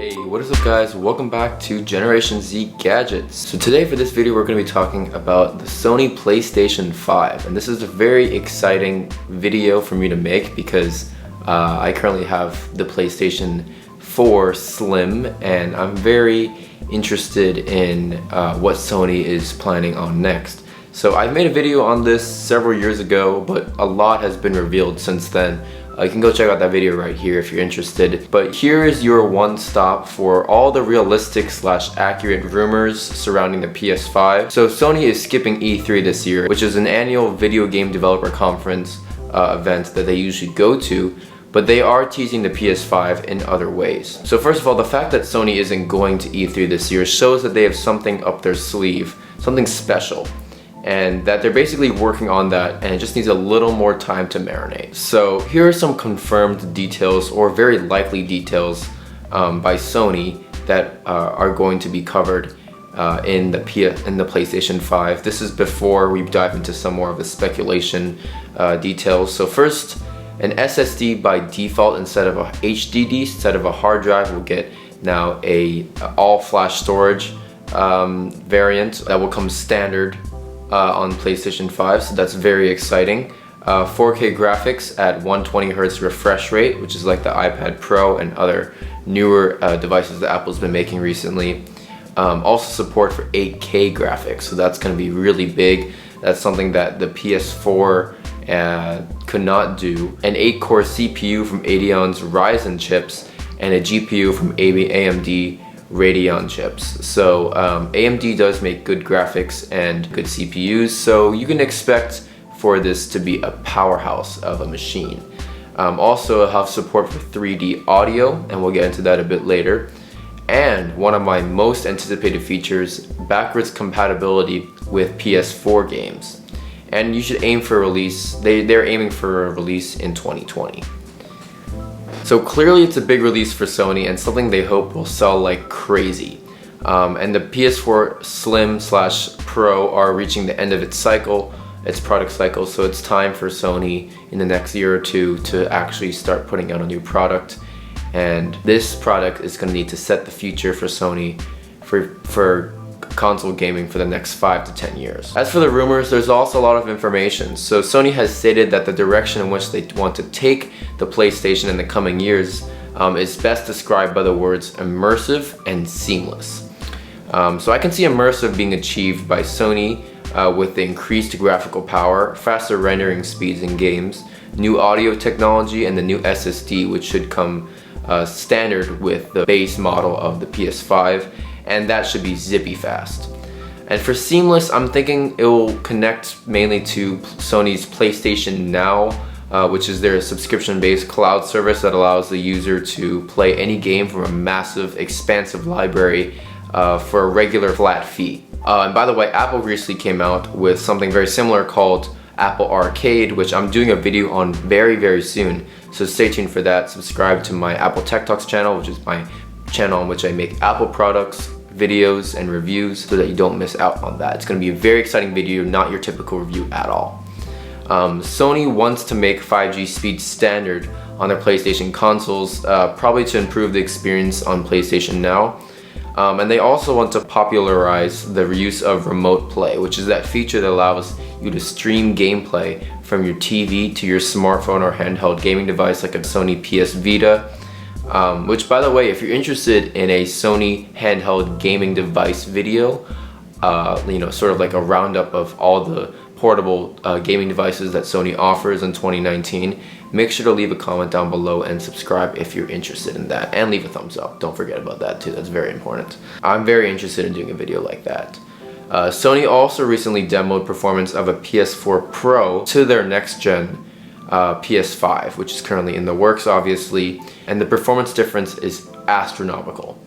Hey, what is up guys? Welcome back to Generation Z Gadgets. So today for this video we're going to be talking about the Sony PlayStation 5, and this is a very exciting video for me to make because I currently have the PlayStation 4 Slim and I'm very interested in what Sony is planning on next. So I've made a video on this several years ago, but a lot has been revealed since then. You can go check out that video right here if you're interested. But here is your one stop for all the realistic / accurate rumors surrounding the PS5. So Sony is skipping E3 this year, which is an annual video game developer conference event that they usually go to, but they are teasing the PS5 in other ways. So first of all, the fact that Sony isn't going to E3 this year shows that they have something up their sleeve, something special, and that they're basically working on that and it just needs a little more time to marinate. So here are some confirmed details, or very likely details by Sony that are going to be covered in the PlayStation 5. This is before we dive into some more of the speculation details. So first, an SSD by default instead of a HDD, instead of a hard drive, will get now a all flash storage variant that will come standard on PlayStation 5, so that's very exciting. 4K graphics at 120Hz refresh rate, which is like the iPad Pro and other newer devices that Apple's been making recently. Also support for 8K graphics, so that's going to be really big. That's something that the PS4 could not do. An 8-core CPU from Radeon's Ryzen chips and a GPU from AMD Radeon chips. So AMD does make good graphics and good CPUs, so you can expect for this to be a powerhouse of a machine. Also it'll have support for 3D audio, and we'll get into that a bit later. And one of my most anticipated features, backwards compatibility with PS4 games. And you should aim for release, they're aiming for a release in 2020. So clearly it's a big release for Sony and something they hope will sell like crazy. And the PS4 Slim / Pro are reaching the end of its product cycle, so it's time for Sony in the next year or two to actually start putting out a new product. And this product is going to need to set the future for Sony for console gaming for the next 5 to 10 years. As for the rumors, there's also a lot of information. So Sony has stated that the direction in which they want to take the PlayStation in the coming years is best described by the words immersive and seamless. So I can see immersive being achieved by Sony with the increased graphical power, faster rendering speeds in games, new audio technology, and the new SSD, which should come standard with the base model of the PS5, and that should be zippy fast. And for seamless, I'm thinking it will connect mainly to Sony's PlayStation Now, which is their subscription-based cloud service that allows the user to play any game from a massive, expansive library for a regular flat fee. And by the way, Apple recently came out with something very similar called Apple Arcade, which I'm doing a video on very, very soon. So stay tuned for that. Subscribe to my Apple Tech Talks channel, which is my channel on which I make Apple products, videos, and reviews, so that you don't miss out on that. It's going to be a very exciting video, not your typical review at all. Sony wants to make 5G speed standard on their PlayStation consoles, probably to improve the experience on PlayStation Now. And they also want to popularize the use of remote play, which is that feature that allows you to stream gameplay from your TV to your smartphone or handheld gaming device like a Sony PS Vita. Which, by the way, if you're interested in a Sony handheld gaming device video, sort of like a roundup of all the portable gaming devices that Sony offers in 2019, make sure to leave a comment down below and subscribe if you're interested in that, and leave a thumbs up. Don't forget about that too, that's very important. I'm very interested in doing a video like that. Sony also recently demoed performance of a PS4 Pro to their next gen PS5, which is currently in the works obviously, and the performance difference is astronomical.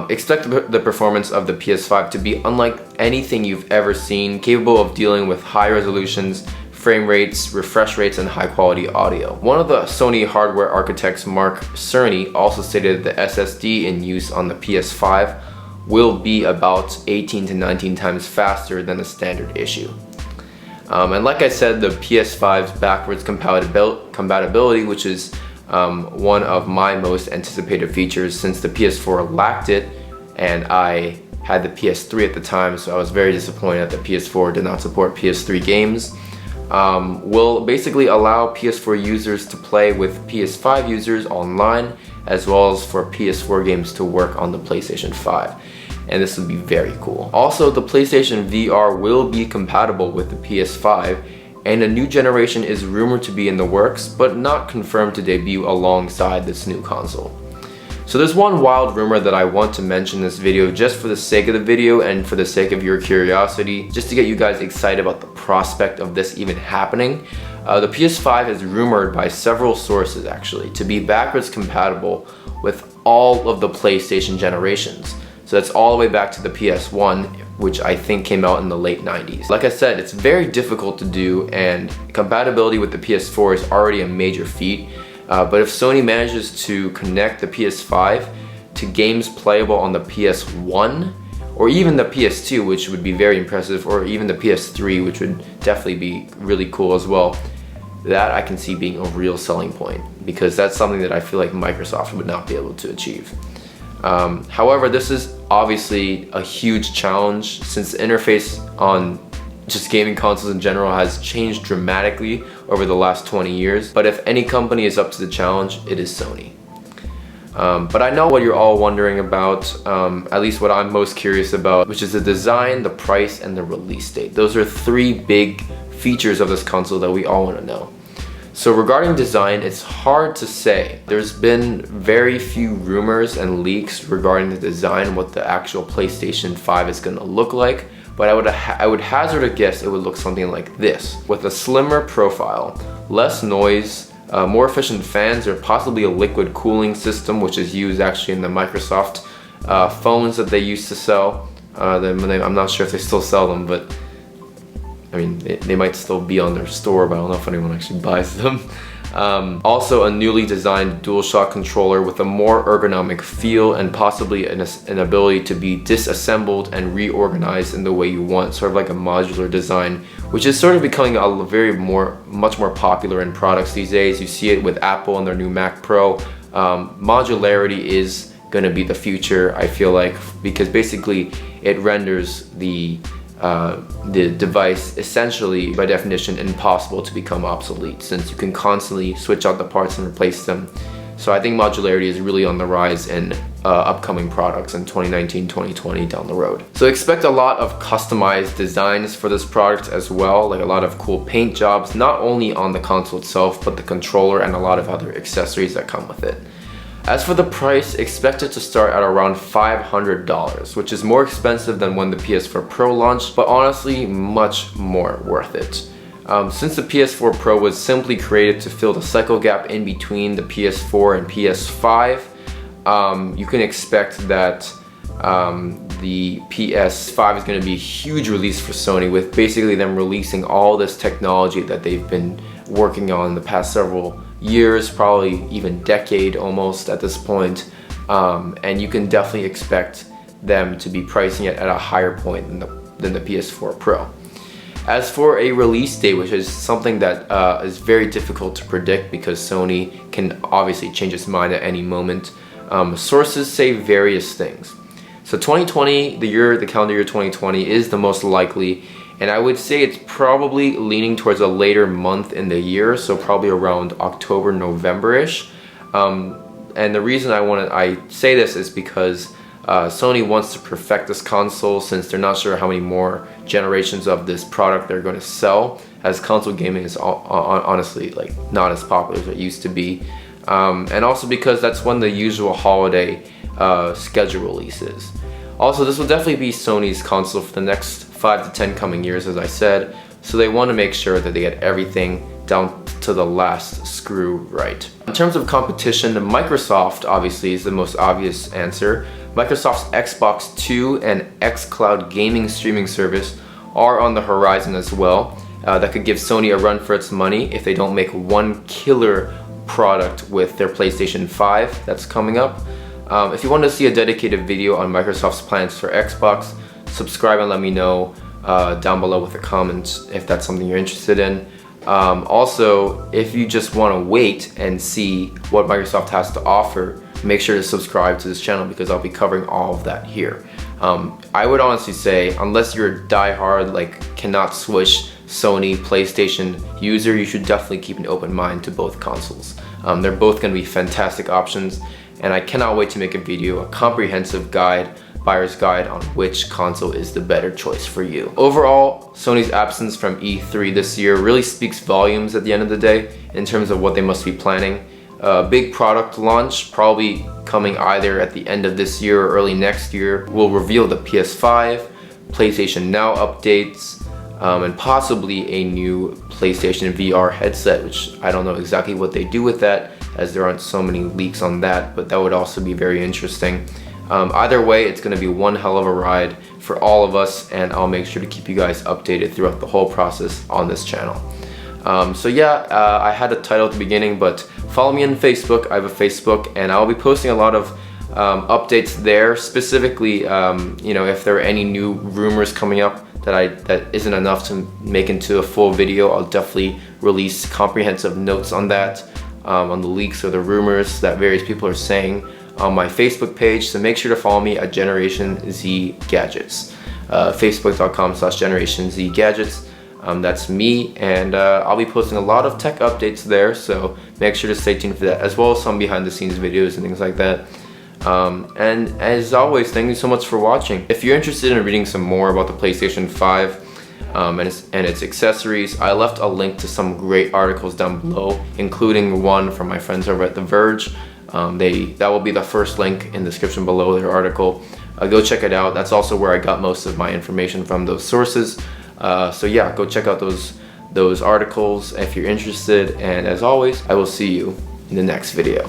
Expect the performance of the PS5 to be unlike anything you've ever seen, capable of dealing with high resolutions, frame rates, refresh rates, and high quality audio. One of the Sony hardware architects, Mark Cerny, also stated that the SSD in use on the PS5 will be about 18 to 19 times faster than the standard issue. And like I said, the PS5's backwards compatibility, which is one of my most anticipated features since the PS4 lacked it, and I had the PS3 at the time, so I was very disappointed that the PS4 did not support PS3 games. Will basically allow PS4 users to play with PS5 users online, as well as for PS4 games to work on the PlayStation 5. And this would be very cool. Also, the PlayStation VR will be compatible with the PS5, and a new generation is rumored to be in the works, but not confirmed to debut alongside this new console. So there's one wild rumor that I want to mention in this video just for the sake of the video and for the sake of your curiosity, just to get you guys excited about the prospect of this even happening. The PS5 is rumored by several sources actually to be backwards compatible with all of the PlayStation generations. So that's all the way back to the PS1, which I think came out in the late 90s. Like I said, it's very difficult to do, and compatibility with the PS4 is already a major feat. But if Sony manages to connect the PS5 to games playable on the PS1, or even the PS2, which would be very impressive, or even the PS3, which would definitely be really cool as well, that I can see being a real selling point, because that's something that I feel like Microsoft would not be able to achieve. However, this is obviously a huge challenge since the interface on just gaming consoles in general has changed dramatically over the last 20 years. But if any company is up to the challenge, it is Sony. But I know what you're all wondering about, at least what I'm most curious about, which is the design, the price, and the release date. Those are three big features of this console that we all want to know. So regarding design, it's hard to say. There's been very few rumors and leaks regarding the design, what the actual PlayStation 5 is going to look like, but I would hazard a guess it would look something like this, with a slimmer profile, less noise, more efficient fans, or possibly a liquid cooling system, which is used actually in the Microsoft phones that they used to sell. I'm not sure if they still sell them, but I mean, they might still be on their store, but I don't know if anyone actually buys them. Also, a newly designed DualShock controller with a more ergonomic feel and possibly an ability to be disassembled and reorganized in the way you want, sort of like a modular design, which is sort of becoming much more popular in products these days. You see it with Apple and their new Mac Pro. Modularity is going to be the future, I feel like, because basically it renders the device essentially by definition impossible to become obsolete, since you can constantly switch out the parts and replace them. So I think modularity is really on the rise in upcoming products in 2019, 2020 down the road. So expect a lot of customized designs for this product as well, like a lot of cool paint jobs, not only on the console itself, but the controller and a lot of other accessories that come with it. As for the price, expect it to start at around $500, which is more expensive than when the PS4 Pro launched, but honestly much more worth it. Since the PS4 Pro was simply created to fill the cycle gap in between the PS4 and PS5, you can expect that the PS5 is going to be a huge release for Sony, with basically them releasing all this technology that they've been working on the past several years, probably even decade almost at this point, and you can definitely expect them to be pricing it at a higher point than the PS4 Pro. As for a release date, which is something that is very difficult to predict because Sony can obviously change its mind at any moment, sources say various things. So 2020, the calendar year 2020 is the most likely, and I would say it's probably leaning towards a later month in the year, so probably around October, November-ish. And the reason I say this is because Sony wants to perfect this console, since they're not sure how many more generations of this product they're going to sell, as console gaming is honestly like not as popular as it used to be. And also because that's when the usual holiday schedule releases. Also, this will definitely be Sony's console for the next 5 to 10 coming years, as I said, so they want to make sure that they get everything down to the last screw right. In terms of competition, Microsoft obviously is the most obvious answer. Microsoft's Xbox 2 and xCloud gaming streaming service are on the horizon as well. That could give Sony a run for its money if they don't make one killer product with their PlayStation 5 that's coming up. If you want to see a dedicated video on Microsoft's plans for Xbox, subscribe and let me know down below with a comment if that's something you're interested in. Also, if you just want to wait and see what Microsoft has to offer, make sure to subscribe to this channel because I'll be covering all of that here. I would honestly say, unless you're a die-hard, like cannot switch Sony PlayStation user, you should definitely keep an open mind to both consoles. They're both going to be fantastic options, and I cannot wait to make a video, a comprehensive buyer's guide on which console is the better choice for you. Overall, Sony's absence from E3 this year really speaks volumes at the end of the day in terms of what they must be planning. A big product launch, probably coming either at the end of this year or early next year, will reveal the PS5, PlayStation Now updates, and possibly a new PlayStation VR headset, which I don't know exactly what they do with that, as there aren't so many leaks on that, but that would also be very interesting. Either way, it's going to be one hell of a ride for all of us, and I'll make sure to keep you guys updated throughout the whole process on this channel. So yeah, I had a title at the beginning, but follow me on Facebook. I have a Facebook, and I'll be posting a lot of updates there. Specifically, you know, if there are any new rumors coming up that isn't enough to make into a full video, I'll definitely release comprehensive notes on that, on the leaks or the rumors that various people are saying on my Facebook page. So make sure to follow me at Generation Z Gadgets, facebook.com/Generation Z Gadgets. That's me, and I'll be posting a lot of tech updates there, so make sure to stay tuned for that, as well as some behind the scenes videos and things like that. And as always, thank you so much for watching. If you're interested in reading some more about the PlayStation 5 and its accessories, I left a link to some great articles down below, including one from my friends over at The Verge. That will be the first link in the description below their article. Go check it out. That's also where I got most of my information from, those sources. So yeah, go check out those articles if you're interested, and as always, I will see you in the next video.